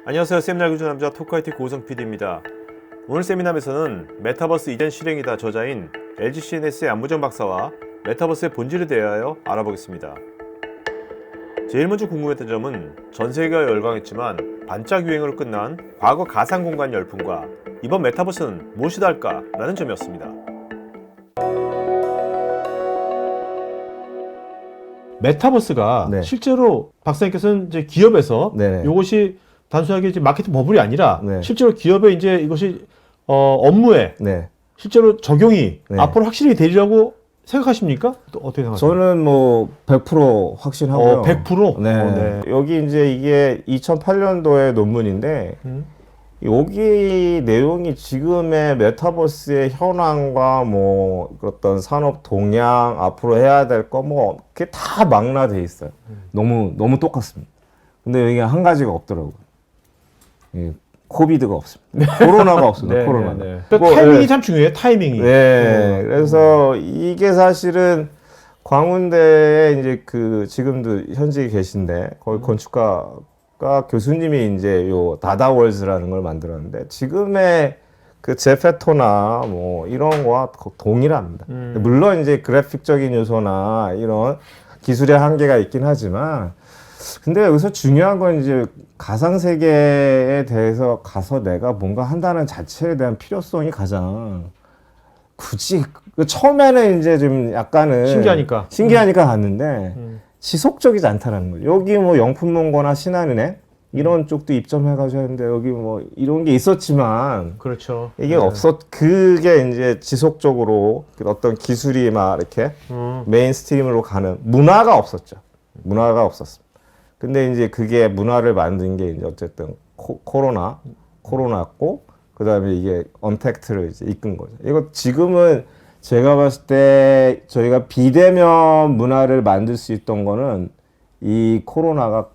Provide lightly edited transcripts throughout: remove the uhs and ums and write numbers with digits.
안녕하세요. 세미나 교주 남자 토크아이티 고우성 PD입니다. 오늘 세미나에서는 메타버스 이전 실행이다 저자인 LG CNS의 안무정 박사와 메타버스의 본질에 대하여 알아보겠습니다. 제일 먼저 궁금했던 점은 전 세계가 열광했지만 반짝 유행으로 끝난 과거 가상공간 열풍과 이번 메타버스는 무엇이 다를까라는 점이었습니다. 메타버스가 네. 실제로 박사님께서는 이제 기업에서 네네. 이것이 단순하게 이제 마케팅 버블이 아니라 네. 실제로 기업에 이제 이것이 업무에 네. 실제로 적용이 네. 앞으로 확실히 되리라고 생각하십니까? 또 어떻게 생각하세요? 저는 뭐 100% 확신하고요. 100%? 네. 네. 여기 이제 이게 2008년도의 논문인데 여기 내용이 지금의 메타버스의 현황과 뭐 어떤 산업 동향 앞으로 해야 될 거 뭐 그게 다 망라돼 있어요. 너무 똑같습니다. 근데 여기 한 가지가 없더라고요. 예, 코비드가 없습니다. 코로나가 없습니다. 네, 코로나. 네, 네. 그러니까 타이밍이 참 중요해요. 타이밍이. 네. 그래서 이게 사실은 광운대에 이제 그 지금도 현직에 계신데 거기 건축가 교수님이 이제 요 다다월즈라는 걸 만들었는데 지금의 그 제페토나 뭐 이런 거와 동일합니다. 물론 이제 그래픽적인 요소나 이런 기술의 한계가 있긴 하지만 근데 여기서 중요한 건 이제 가상세계에 대해서 가서 내가 뭔가 한다는 자체에 대한 필요성이 가장 굳이 처음에는 이제 좀 약간은 신기하니까 갔는데 지속적이지 않다라는 거죠. 여기 뭐 영품문고나 신한은행 이런 쪽도 입점해가지고 했는데 여기 뭐 이런 게 있었지만 그렇죠. 이게 그게 이제 지속적으로 어떤 기술이 막 이렇게 메인스트림으로 가는 문화가 없었죠. 문화가 없었습니다. 근데 이제 그게 문화를 만든 게 이제 어쨌든 코로나였고 그 다음에 이게 언택트를 이제 이끈 거죠. 이거 지금은 제가 봤을 때 저희가 비대면 문화를 만들 수 있던 거는 이 코로나가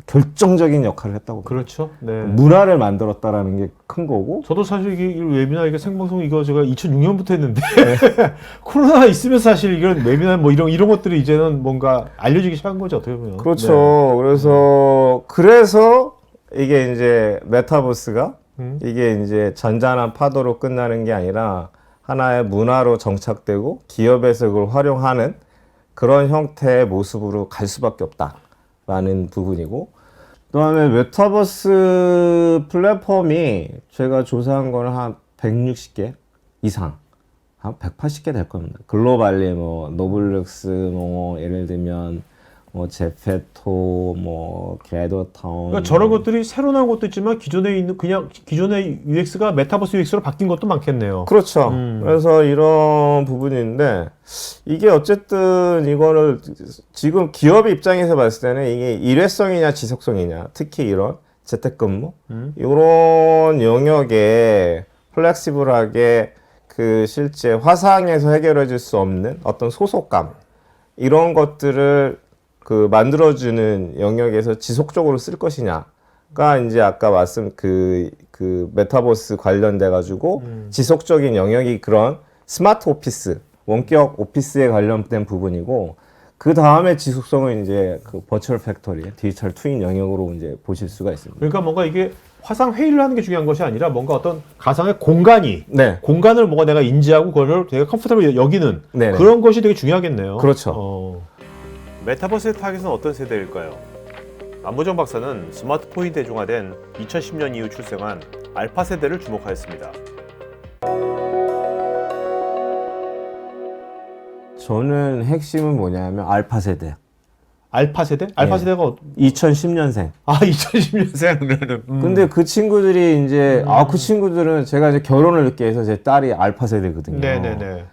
결정적인 역할을 했다고. 그렇죠. 네. 문화를 만들었다라는 게 큰 거고. 저도 사실 이 웨비나 이게 생방송 이거 제가 2006년부터 했는데 코로나가 있으면 사실 이런 웨비나 뭐 이런 것들이 이제는 뭔가 알려지기 시작한 거죠. 어떻게 보면. 그렇죠. 네. 그래서 이게 이제 메타버스가 이게 이제 잔잔한 파도로 끝나는 게 아니라 하나의 문화로 정착되고 기업에서 그걸 활용하는 그런 형태의 모습으로 갈 수밖에 없다라는 부분이고 그다음에 메타버스 플랫폼이 제가 조사한 거는 한 160개 이상 한 180개 될 겁니다. 글로벌리 뭐 노블룩스 뭐 예를 들면 뭐 제페토 뭐 게더타운 그러니까 저런 것들이 새로 나온 것도 있지만 기존에 있는 그냥 기존의 UX가 메타버스 UX로 바뀐 것도 많겠네요. 그렇죠. 그래서 이런 부분인데 이게 어쨌든 이거를 지금 기업 입장에서 봤을 때는 이게 일회성이냐 지속성이냐 특히 이런 재택근무 이런 영역에 플렉시블하게 그 실제 화상에서 해결해 줄 수 없는 어떤 소속감 이런 것들을 그 만들어주는 영역에서 지속적으로 쓸 것이냐가 이제 아까 말씀 그 메타버스 관련돼 가지고 지속적인 영역이 그런 스마트 오피스 원격 오피스에 관련된 부분이고 그 다음에 지속성은 이제 그 버추얼 팩토리 디지털 트윈 영역으로 이제 보실 수가 있습니다. 그러니까 뭔가 이게 화상 회의를 하는 게 중요한 것이 아니라 뭔가 어떤 가상의 공간이 네. 공간을 뭔가 내가 인지하고 그거를 되게 컴포터블 여기는 네네. 그런 것이 되게 중요하겠네요. 그렇죠. 메타버스의 타깃은 어떤 세대일까요? 안무정 박사는 스마트폰이 대중화된 2010년 이후 출생한 알파 세대를 주목하였습니다. 저는 핵심은 뭐냐면 알파 세대. 알파 세대? 알파 네. 세대가 2010년생. 2010년생. 근데 그 친구들이 이제 그 친구들은 제가 이제 결혼을 늦게 해서 제 딸이 알파 세대거든요. 네네네.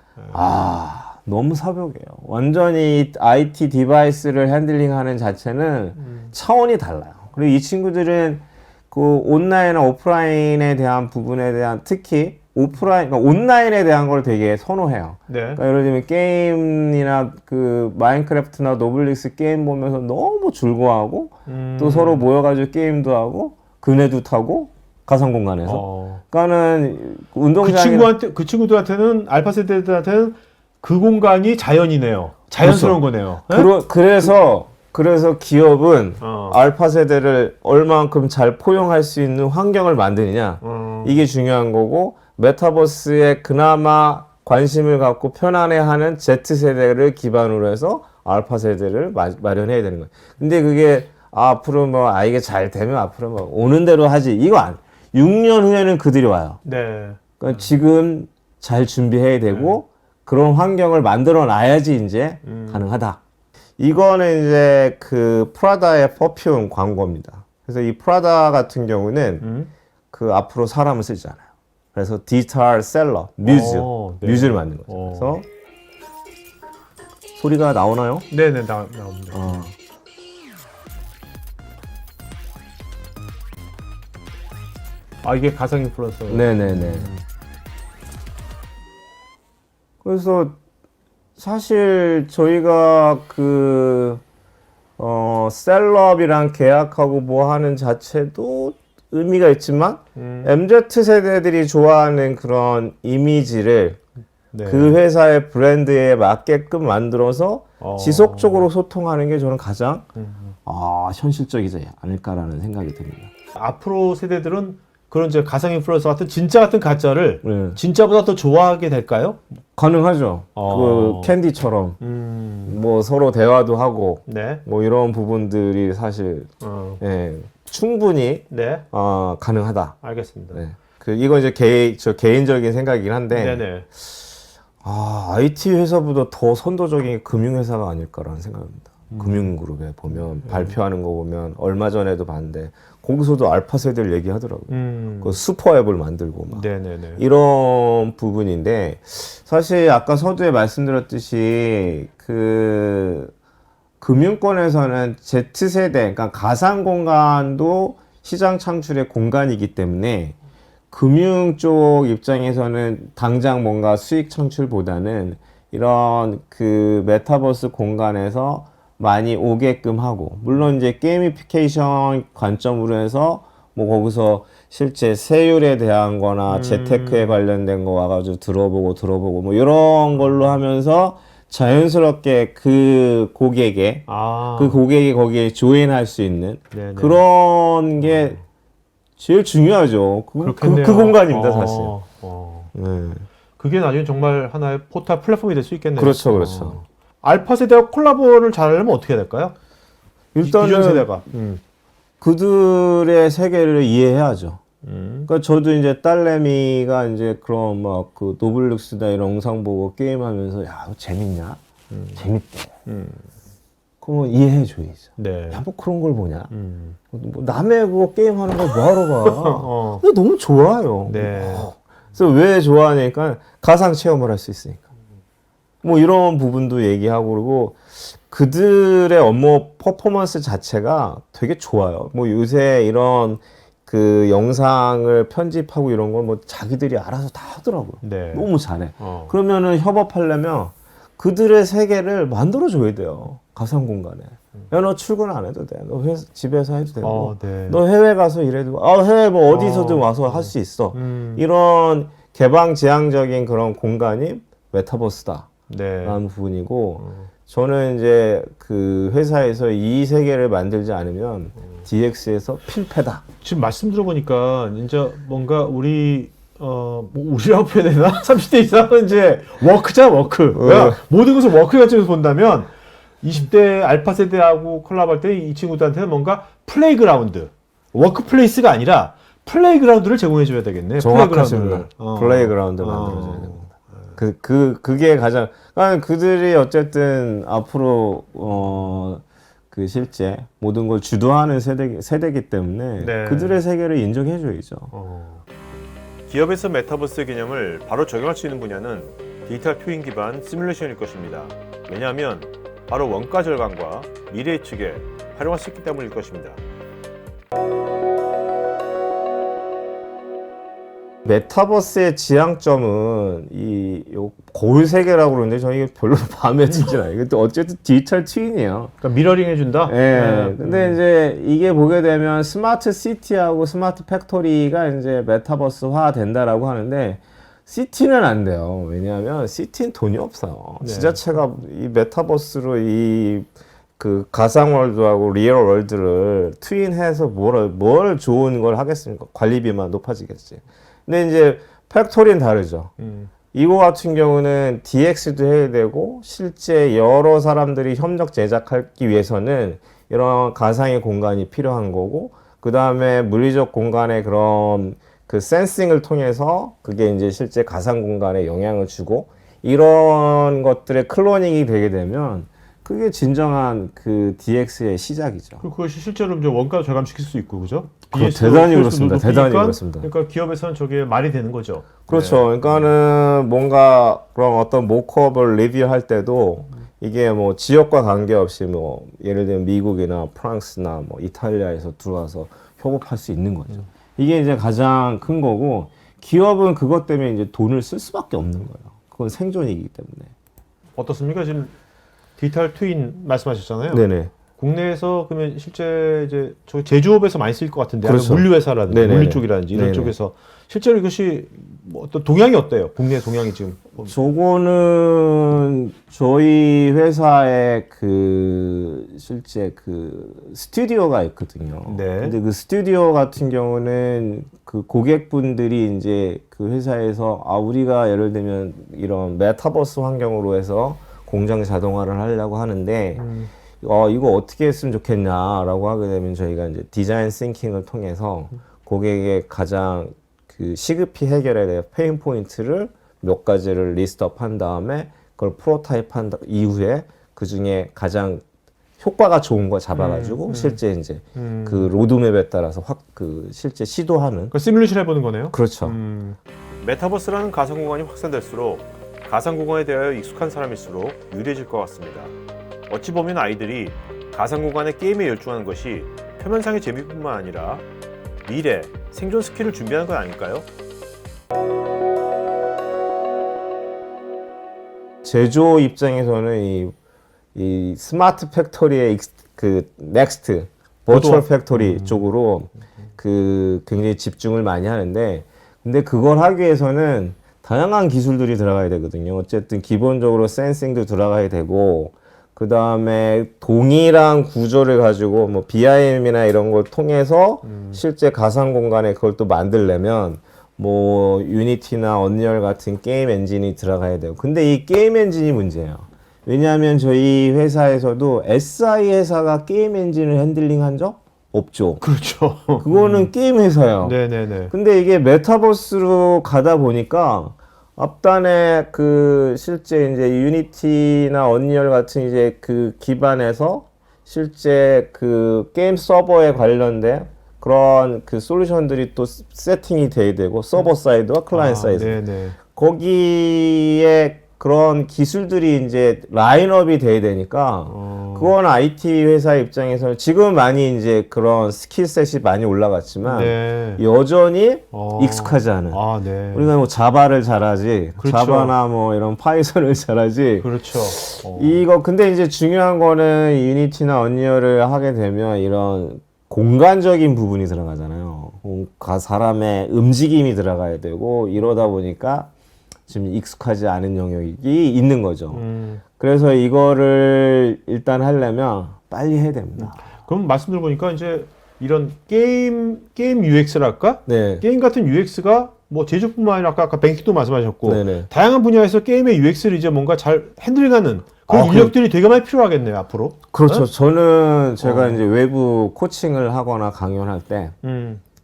너무 사벽이에요. 완전히 IT 디바이스를 핸들링하는 자체는 차원이 달라요. 그리고 이 친구들은 그 온라인이나 오프라인에 대한 부분에 대한 특히 그러니까 온라인에 대한 걸 되게 선호해요. 네. 그러니까 예를 들면 게임이나 그 마인크래프트나 노블릭스 게임 보면서 너무 즐거워하고 또 서로 모여가지고 게임도 하고 그네도 타고 가상 공간에서. 그러니까는 운동장이 그 친구들한테는 알파 세대들한테는 그 공간이 자연이네요. 자연스러운 그렇죠. 거네요. 그래서 그래서 기업은 어. 알파 세대를 얼만큼 잘 포용할 수 있는 환경을 만드느냐 이게 중요한 거고 메타버스에 그나마 관심을 갖고 편안해하는 Z 세대를 기반으로 해서 알파 세대를 마련해야 되는 거예요. 근데 그게 앞으로 뭐 이게 잘 되면 앞으로 뭐 오는 대로 하지 이거 안. 6년 후에는 그들이 와요. 네. 그러니까 지금 잘 준비해야 되고 그런 환경을 만들어 놔야지 이제 가능하다. 이거는 이제 그 프라다의 퍼퓸 광고입니다. 그래서 이 프라다 같은 경우는 그 앞으로 사람을 쓰잖아요. 그래서 디지털 셀러, 뮤즈, 네. 뮤즈를 만든 거죠. 그래서 소리가 나오나요? 네네 나옵니다. 이게 가상 인플루언서. 네네네. 그래서 사실 저희가 그 셀럽이랑 계약하고 뭐 하는 자체도 의미가 있지만 MZ 세대들이 좋아하는 그런 이미지를 네. 그 회사의 브랜드에 맞게끔 만들어서 지속적으로 소통하는 게 저는 가장 현실적이지 않을까라는 생각이 듭니다. 앞으로 세대들은 그런 이제 가상 인플루언서 같은 진짜 같은 가짜를 네. 진짜보다 더 좋아하게 될까요? 가능하죠. 그 캔디처럼 뭐 서로 대화도 하고 네. 뭐 이런 부분들이 사실 예, 충분히 네. 가능하다. 알겠습니다. 네. 이건 이제 저 개인적인 생각이긴 한데 네네. IT 회사보다 더 선도적인 게 금융회사가 아닐까라는 생각입니다. 금융그룹에 보면 발표하는 거 보면 얼마 전에도 봤는데 거기서도 알파 세대를 얘기하더라고요. 그 슈퍼 앱을 만들고 막 네네네. 이런 부분인데 사실 아까 서두에 말씀드렸듯이 그 금융권에서는 Z세대, 그러니까 가상 공간도 시장 창출의 공간이기 때문에 금융 쪽 입장에서는 당장 뭔가 수익 창출보다는 이런 그 메타버스 공간에서 많이 오게끔 하고, 물론 이제 게이미피케이션 관점으로 해서 뭐 거기서 실제 세율에 대한 거나 재테크에 관련된 거 와가지고 들어보고 뭐 이런 걸로 하면서 자연스럽게 그 고객이 거기에 조인할 수 있는 네네. 그런 게 제일 중요하죠. 그 공간입니다, 사실. 네. 그게 나중에 정말 하나의 포털 플랫폼이 될 수 있겠네요. 그렇죠. 알파 세대와 콜라보를 잘하려면 어떻게 해야 될까요? 기존 일단은 세대가. 그들의 세계를 이해해야죠. 그러니까 저도 이제 딸내미가 이제 그런 막 그 노블룩스나 이런 영상 보고 게임하면서 야, 너 재밌냐? 재밌대. 그러면 이해해줘야죠. 네. 야, 뭐 그런 걸 보냐? 뭐 남의 그거 게임하는 걸 뭐하러 봐? 근데 너무 좋아요. 네. 그래서 왜 좋아하니까 가상 체험을 할 수 있으니까. 뭐 이런 부분도 얘기하고 그러고 그들의 업무 퍼포먼스 자체가 되게 좋아요. 뭐 요새 이런 그 영상을 편집하고 이런 건 뭐 자기들이 알아서 다 하더라고요. 네. 너무 잘해. 그러면은 협업하려면 그들의 세계를 만들어줘야 돼요. 가상 공간에. 야, 너 출근 안 해도 돼. 너 집에서 해도 되고. 네. 너 해외 가서 일해도. 해외 뭐 어디서든 와서 할 수 있어. 이런 개방지향적인 그런 공간이 메타버스다. 네. 라는 부분이고, 저는 이제 그 회사에서 이 세계를 만들지 않으면 DX에서 필패다. 지금 말씀 들어보니까 이제 뭔가 뭐 우리라고 표현해야 되나? 30대 이상은 이제 워크잖아, 워크. 그러니까 모든 것을 워크 관점에서 본다면 20대 알파 세대하고 콜라보할 때 이 친구들한테는 뭔가 플레이그라운드, 워크플레이스가 아니라 플레이그라운드를 제공해줘야 되겠네. 정확하십니다. 플레이그라운드 만들어줘야 됩니다. 그게 가장, 그러니까 그들이 어쨌든 앞으로, 그 실제 모든 걸 주도하는 세대이기 때문에 네. 그들의 세계를 인정해줘야죠. 기업에서 메타버스 개념을 바로 적용할 수 있는 분야는 디지털 트윈 기반 시뮬레이션일 것입니다. 왜냐하면 바로 원가 절감과 미래 예측에 활용할 수 있기 때문일 것입니다. 메타버스의 지향점은 요 거울 세계라고 그러는데 저희 별로 마음에 들진 않아요. 이것도 어쨌든 디지털 트윈이에요. 그러니까 미러링 해준다? 네. 근데 이제 이게 보게 되면 스마트 시티하고 스마트 팩토리가 이제 메타버스화 된다라고 하는데 시티는 안 돼요. 왜냐하면 시티는 돈이 없어요. 네. 지자체가 이 메타버스로 그 가상 월드하고 리얼 월드를 트윈해서 뭘 좋은 걸 하겠습니까? 관리비만 높아지겠지. 근데 이제 팩토리는 다르죠. 이거 같은 경우는 DX도 해야 되고 실제 여러 사람들이 협력 제작하기 위해서는 이런 가상의 공간이 필요한 거고 그 다음에 물리적 공간의 그런 그 센싱을 통해서 그게 이제 실제 가상 공간에 영향을 주고 이런 것들의 클로닝이 되게 되면 그게 진정한 그 DX의 시작이죠. 그것이 실제로 이제 원가 절감시킬 수 있고, 그죠? 대단히 그렇습니다. 대단히 그렇습니다. 그러니까 기업에서는 저게 말이 되는 거죠. 그렇죠. 네. 그러니까는 뭔가 그런 어떤 모크업을 리뷰할 때도 이게 뭐 지역과 관계없이 뭐 예를 들면 미국이나 프랑스나 뭐 이탈리아에서 들어와서 협업할 수 있는 거죠. 이게 이제 가장 큰 거고 기업은 그것 때문에 이제 돈을 쓸 수밖에 없는 거예요. 그건 생존이기 때문에. 어떻습니까? 지금 디지털 트윈 말씀하셨잖아요. 네네. 국내에서 그러면 실제 이제 저 제조업에서 많이 쓰일 것 같은데, 그렇죠. 물류회사라든지 네네네. 물류 쪽이라든지 이런 네네. 쪽에서 실제로 이것이 뭐 어떤 동향이 어때요? 국내 동향이 지금. 저거는 저희 회사에 그 실제 그 스튜디오가 있거든요. 네. 근데 그 스튜디오 같은 경우는 그 고객분들이 이제 그 회사에서 우리가 예를 들면 이런 메타버스 환경으로 해서 공장 자동화를 하려고 하는데 이거 어떻게 했으면 좋겠냐라고 하게 되면 저희가 이제 디자인 싱킹을 통해서 고객의 가장 그 시급히 해결해야 될 페인 포인트를 몇 가지를 리스트업 한 다음에 그걸 프로타입 한 이후에 그 중에 가장 효과가 좋은 거 잡아가지고 실제 이제 그 로드맵에 따라서 그 실제 시도하는 그러니까 시뮬레이션 해보는 거네요. 그렇죠. 메타버스라는 가상 공간이 확산될수록 가상 공간에 대하여 익숙한 사람일수록 유리해질 것 같습니다. 어찌 보면 아이들이 가상 공간의 게임에 열중하는 것이 표면상의 재미뿐만 아니라 미래, 생존 스킬을 준비하는 건 아닐까요? 제조 입장에서는 이 스마트 팩토리의 그 넥스트 버추얼 팩토리 쪽으로 그 굉장히 집중을 많이 하는데 근데 그걸 하기 위해서는 다양한 기술들이 들어가야 되거든요. 어쨌든 기본적으로 센싱도 들어가야 되고 그 다음에 동일한 구조를 가지고 뭐 BIM이나 이런 걸 통해서 실제 가상 공간에 그걸 또 만들려면 뭐 유니티나 언리얼 같은 게임 엔진이 들어가야 돼요. 근데 이 게임 엔진이 문제예요. 왜냐하면 저희 회사에서도 SI 회사가 게임 엔진을 핸들링한 적 없죠. 그렇죠. 그거는 게임 회사예요. 네네네. 근데 이게 메타버스로 가다 보니까 앞단에 그 실제 이제 유니티나 언리얼 같은 이제 그 기반에서 실제 그 게임 서버에 관련된 그런 그 솔루션들이 또 세팅이 돼야 되고 서버 사이드와 클라이언트 사이드 네네. 거기에 그런 기술들이 이제 라인업이 돼야 되니까 그건 IT 회사 입장에서는 지금 많이 이제 그런 스킬셋이 많이 올라갔지만 네. 여전히 익숙하지 않은 네. 우리가 뭐 자바를 잘하지 그렇죠. 자바나 뭐 이런 파이썬을 잘하지 그렇죠. 이거 근데 이제 중요한 거는 유니티나 언리얼을 하게 되면 이런 공간적인 부분이 들어가잖아요. 사람의 움직임이 들어가야 되고 이러다 보니까 지금 익숙하지 않은 영역이 있는 거죠. 그래서 이거를 일단 하려면 빨리 해야 됩니다. 그럼 말씀 들어보니까 이제 이런 게임 UX랄까? 네. 게임 같은 UX가 뭐 제조뿐만 아니라 아까 뱅키도 말씀하셨고 네네. 다양한 분야에서 게임의 UX를 이제 뭔가 잘 핸들링하는 그런 인력들이 되게 많이 필요하겠네요 앞으로. 그렇죠. 네? 저는 제가 이제 외부 코칭을 하거나 강연할 때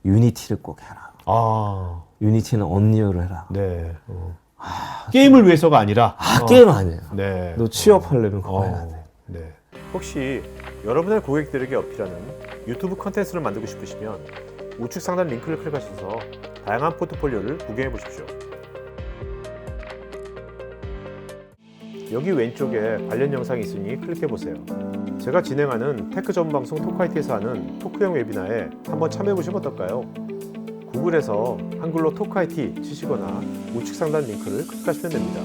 유니티를 꼭 해라. 유니티는 언리얼을 해라. 네. 게임을 위해서가 아니라. 게임 아니에요. 네. 너 취업하려면 그거 해야 돼. 네. 혹시 여러분의 고객들에게 어필하는 유튜브 컨텐츠를 만들고 싶으시면 우측 상단 링크를 클릭하셔서 다양한 포트폴리오를 구경해 보십시오. 여기 왼쪽에 관련 영상이 있으니 클릭해 보세요. 제가 진행하는 테크 전문 방송 토크IT에서 하는 토크형 웨비나에 한번 참여해 보시면 어떨까요? 구글에서 한글로 토크IT 치시거나 우측 상단 링크를 클릭하시면 됩니다.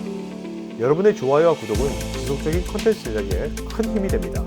여러분의 좋아요와 구독은 지속적인 콘텐츠 제작에 큰 힘이 됩니다.